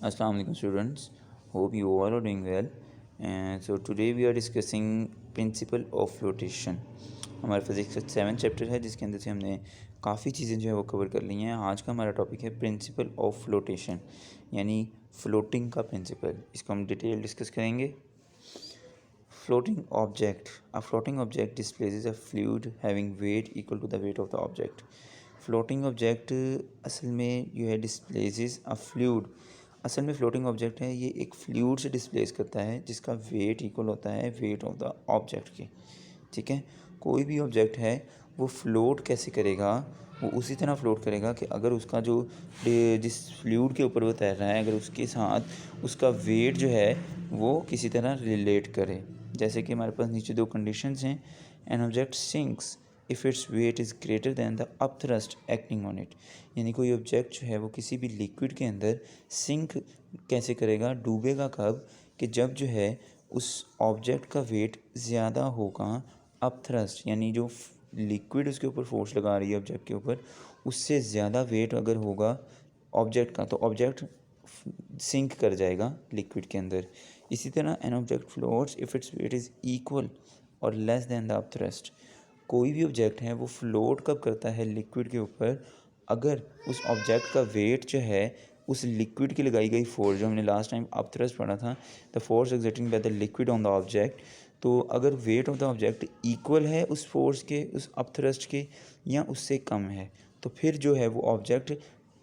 Assalamu alaikum students. Hope you all are doing well. And so today we are discussing principle of flotation. हमारे physics का 7th chapter है जिसके अंदर से हमने काफ़ी चीज़ें जो है वो कवर कर ली हैं। आज का हमारा टॉपिक है प्रिंसिपल ऑफ फ्लोटेशन, यानी फ्लोटिंग का प्रिंसिपल। इसको हम डिटेल डिस्कस करेंगे। Floating object, a floating object displaces a fluid having weight equal to the weight of the object. Floating object असल में जो है डिस्प्लेसेस अ फ्लूइड, असल में फ्लोटिंग ऑब्जेक्ट है ये एक फ्लूइड से डिस्प्लेस करता है जिसका वेट इक्वल होता है वेट ऑफ द ऑब्जेक्ट के। ठीक है, कोई भी ऑब्जेक्ट है वो फ्लोट कैसे करेगा, वो उसी तरह फ्लोट करेगा कि अगर उसका जो जिस फ्लूइड के ऊपर वो तैर रहा है अगर उसके साथ उसका वेट जो है वो किसी तरह रिलेट करे। जैसे कि हमारे पास नीचे दो कंडीशंस हैं। An object sinks if its wait is greater than the upthrust acting on it, यानी कोई ऑब्जेक्ट जो है वो किसी भी लिक्विड के अंदर सिंक कैसे करेगा, डूबेगा कब, कि जब जो है उस ऑब्जेक्ट का वेट ज़्यादा होगा अपथ्रस्ट, यानी जो लिक्विड उसके ऊपर फोर्स लगा रही है ऑब्जेक्ट के ऊपर उससे ज़्यादा वेट अगर होगा ऑब्जेक्ट का तो ऑब्जेक्ट सिंक कर जाएगा लिक्विड के अंदर। इसी तरह an object floats if its wait is equal और लेस दैन द अपथ्रस्ट। कोई भी ऑब्जेक्ट है वो फ्लोट कब करता है लिक्विड के ऊपर, अगर उस ऑब्जेक्ट का वेट जो है उस लिक्विड की लगाई गई फोर्स, जो हमने लास्ट टाइम अपथ्रस्ट पढ़ा था, the force exerting by the liquid on the object, तो अगर wait of the object equal है उस फोर्स के, उस अपथ्रस्ट के, या उससे कम है, तो फिर जो है वो ऑब्जेक्ट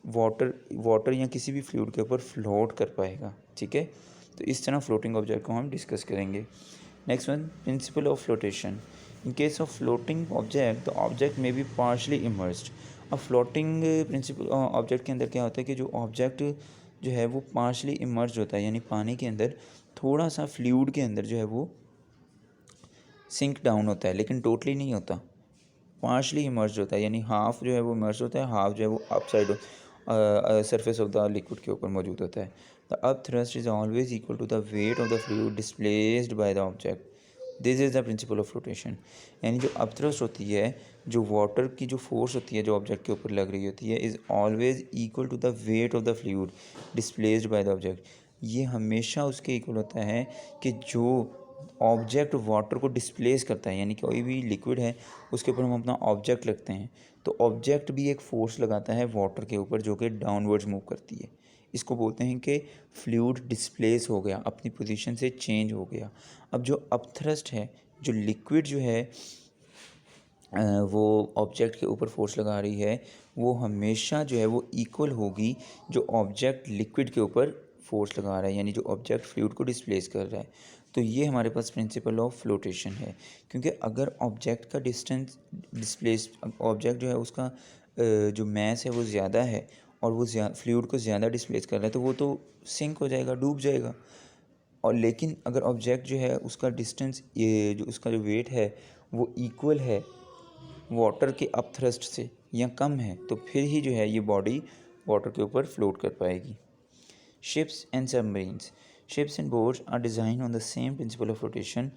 वाटर या किसी भी फ्लूइड के ऊपर फ्लोट कर पाएगा। ठीक है, तो इस तरह फ्लोटिंग ऑब्जेक्ट को हम डिस्कस करेंगे। Next one, principal of flotation. In case of floating object the object में बी पार्शली इमर्स्ड। अब फ्लोटिंग प्रिंसिपल ऑब्जेक्ट के अंदर क्या होता है कि जो ऑब्जेक्ट जो है वो पार्शली इमर्स्ड होता है, यानी पानी के अंदर थोड़ा सा फ्लूइड के अंदर जो है वो सिंक डाउन होता है, लेकिन टोटली नहीं होता, पार्शली इमर्स्ड होता है, यानी हाफ जो है वो इमर्स्ड होता है, हाफ जो है वो upside surface of the liquid के ऊपर मौजूद होता है। The up thrust is always equal to the weight of the fluid displaced by the object. This is the principle of flotation, यानी जो अप थ्रस्ट होती है, जो वाटर की जो फोर्स होती है जो ऑब्जेक्ट के ऊपर लग रही होती है, is always equal to the weight of the fluid displaced by the object. ये हमेशा उसके इक्वल होता है कि जो ऑब्जेक्ट वाटर को डिस्प्लेस करता है, यानी कोई भी लिक्विड है उसके ऊपर हम अपना ऑब्जेक्ट रखते हैं तो ऑब्जेक्ट भी एक फ़ोर्स लगाता है वाटर के ऊपर जो कि डाउनवर्ड्स मूव करती है। इसको बोलते हैं कि फ्लूइड डिस्प्लेस हो गया, अपनी पोजीशन से चेंज हो गया। अब जो अपथ्रस्ट है, जो लिक्विड जो है वो ऑब्जेक्ट के ऊपर फोर्स लगा रही है, वो हमेशा जो है वो इक्वल होगी जो ऑब्जेक्ट लिक्विड के ऊपर फोर्स लगा रहा है, यानी जो ऑब्जेक्ट फ्लूइड को डिस्प्लेस कर रहा है। तो ये हमारे पास प्रिंसिपल ऑफ फ्लोटेशन है, क्योंकि अगर ऑब्जेक्ट का डिस्टेंस डिस्प्लेस, ऑब्जेक्ट जो है उसका जो मैस है वो ज़्यादा है और वो फ्लूइड को ज़्यादा डिस्प्लेस कर रहा है तो वो तो सिंक हो जाएगा, डूब जाएगा। और लेकिन अगर ऑब्जेक्ट जो है उसका डिस्टेंस, ये जो उसका जो वेट है वो इक्वल है वाटर के अपथ्रस्ट से या कम है, तो फिर ही जो है ये बॉडी वाटर के ऊपर फ्लोट कर पाएगी। Ships and submarines, ships and boats are design on the same principle of flotation.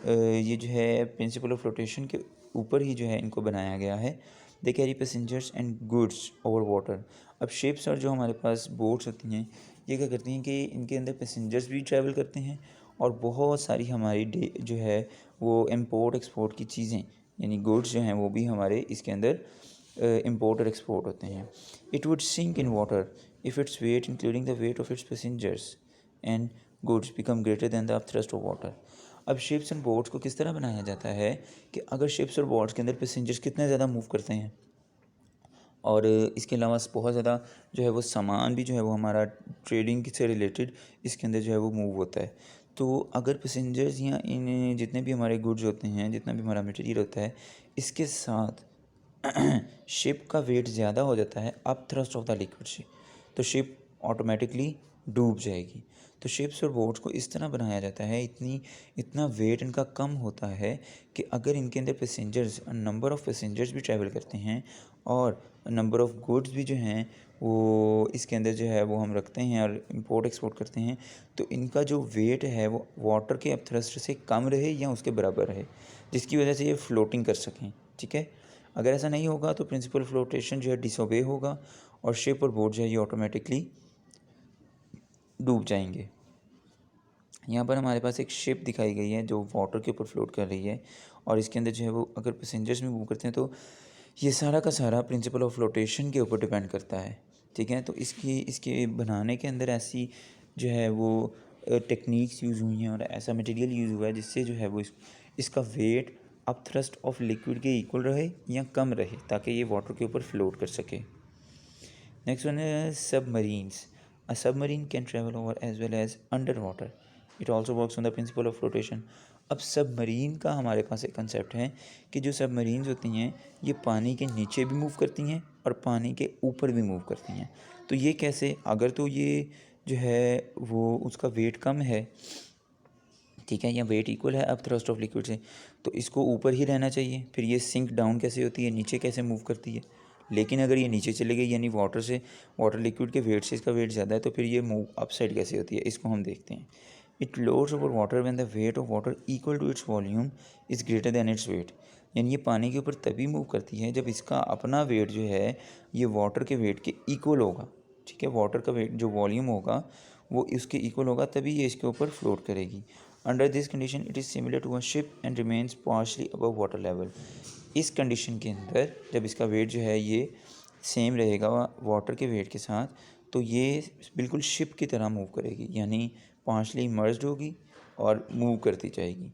ये जो है प्रिंसिपल ऑफ फ्लोटेशन के ऊपर ही जो है इनको बनाया गया है। They carry passengers and goods over water. अब शिप्स और जो हमारे पास बोट्स होती हैं ये क्या करती हैं कि इनके अंदर पैसेंजर्स भी ट्रैवल करते हैं और बहुत सारी हमारी जो है वो इम्पोर्ट एक्सपोर्ट की चीज़ें, यानी गुड्स जो हैं वो भी हमारे इसके अंदर इम्पोर्ट और एक्सपोर्ट होते हैं। It would sink in water if its weight including the weight of its passengers and goods become greater than the upthrust of water. अब शिप्स एंड बोट्स को किस तरह बनाया जाता है कि अगर शिप्स और बोट्स के अंदर पैसेंजर्स कितने ज़्यादा मूव करते हैं और इसके अलावा बहुत ज़्यादा जो है वो सामान भी जो है वो हमारा ट्रेडिंग से रिलेटेड इसके अंदर जो है वो मूव होता है, तो अगर पैसेंजर्स या इन जितने भी हमारे गुड्स होते हैं, जितना भी हमारा मटेरियल होता है, इसके साथ शिप का वेट ज़्यादा हो जाता है up thrust of the liquid से, तो शिप ऑटोमेटिकली डूब जाएगी। तो शिप्स और बोट्स को इस तरह बनाया जाता है, इतना वेट इनका कम होता है कि अगर इनके अंदर पैसेंजर्स, नंबर ऑफ़ पैसेंजर्स भी ट्रैवल करते हैं और नंबर ऑफ़ गुड्स भी जो हैं वो इसके अंदर जो है वो हम रखते हैं और इंपोर्ट एक्सपोर्ट करते हैं, तो इनका जो वेट है वो वाटर के अपथ्रस्ट से कम रहे या उसके बराबर रहे, जिसकी वजह से ये फ्लोटिंग कर सकें। ठीक है, अगर ऐसा नहीं होगा तो प्रिंसिपल फ्लोटेशन जो है डिसोबे होगा और शिप और बोट जो है ये ऑटोमेटिकली डूब जाएंगे। यहाँ पर हमारे पास एक शिप दिखाई गई है जो वाटर के ऊपर फ्लोट कर रही है, और इसके अंदर जो है वो अगर पैसेंजर्स भी मूव करते हैं तो ये सारा का सारा प्रिंसिपल ऑफ फ्लोटेशन के ऊपर डिपेंड करता है। ठीक है, तो इसके बनाने के अंदर ऐसी जो है वो टेक्निक्स यूज़ हुई हैं और ऐसा मटेरियल यूज़ हुआ है जिससे जो है वो इसका weight up thrust of liquid के इक्वल रहे या कम रहे, ताकि ये वाटर के ऊपर फ्लोट कर सके। नेक्स्ट वन है submarines. A submarine can travel over as well as under water. It also works on the principle of flotation. अब सबमरीन का हमारे पास एक कंसेप्ट है कि जो सबमरीन्स होती हैं ये पानी के नीचे भी मूव करती हैं और पानी के ऊपर भी मूव करती हैं। तो ये कैसे? अगर तो ये जो है वो उसका वेट कम है, ठीक है, या वेट इक्वल है अब थ्रस्ट ऑफ लिक्विड से, तो इसको ऊपर ही रहना चाहिए। फिर ये सिंक डाउन कैसे होती है, नीचे कैसे मूव करती है। लेकिन अगर ये नीचे चले गई यानी वाटर लिक्विड के वेट से इसका वेट ज़्यादा है, तो फिर ये मूव अप साइड कैसे होती है, इसको हम देखते हैं। It lowers over water when the weight of water equal to its volume is greater than its weight. यानी ये पानी के ऊपर तभी मूव करती है जब इसका अपना वेट जो है ये वाटर के वेट के इक्वल होगा। ठीक है, वाटर का वेट जो वॉल्यूम होगा वो इसके इक्वल होगा, तभी ये इसके ऊपर फ्लोट करेगी। Under this condition it is similar to a ship and remains partially above water level. इस कंडीशन के अंदर जब इसका वेट जो है ये सेम रहेगा वाटर के वेट के साथ, तो ये बिल्कुल शिप की तरह मूव करेगी, यानी पार्शली मर्ज्ड होगी और मूव करती जाएगी।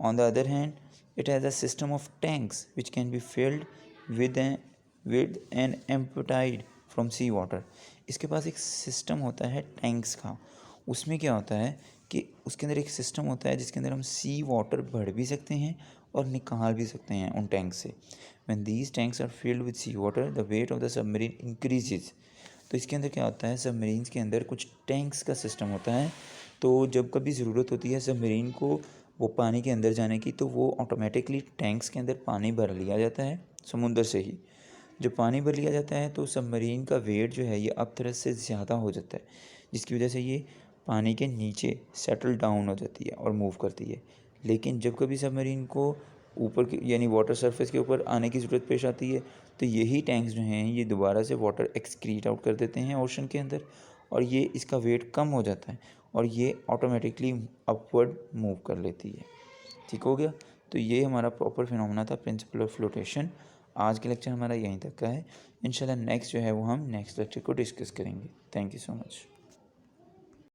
On the other hand, it has a system of tanks which can be filled with an emptied from sea water. इसके पास एक सिस्टम होता है टैंक्स का। उसमें क्या होता है कि उसके अंदर एक सिस्टम होता है जिसके अंदर हम सी वाटर भर भी सकते हैं और निकाल भी सकते हैं उन टैंक से। When these tanks are filled with sea water, the weight of the submarine increases. तो इसके अंदर क्या होता है, सबमरीन्स के अंदर कुछ टैंक्स का सिस्टम होता है। तो जब कभी ज़रूरत होती है सबमरीन को वो पानी के अंदर जाने की, तो वो ऑटोमेटिकली टैंक्स के अंदर पानी भर लिया जाता है समुंदर से ही। जब पानी भर लिया जाता है तो सबमरीन का वेट जो है ये अप थ्रस्ट से ज़्यादा हो जाता है, जिसकी वजह से ये पानी के नीचे सेटल डाउन हो जाती है और मूव करती है। लेकिन जब कभी सबमरीन को ऊपर की यानी वाटर सरफेस के ऊपर आने की ज़रूरत पेश आती है, तो यही टैंक्स जो हैं ये दोबारा से वाटर एक्सक्रीट आउट कर देते हैं ओशन के अंदर, और ये इसका वेट कम हो जाता है और ये ऑटोमेटिकली अपवर्ड मूव कर लेती है। ठीक हो गया, तो ये हमारा प्रॉपर फिनोमेना था प्रिंसिपल ऑफ फ्लोटेशन। आज का लेक्चर हमारा यहीं तक का है। इंशाल्लाह नेक्स्ट जो है वो हम नेक्स्ट लेक्चर को डिस्कस करेंगे। Thank you so much.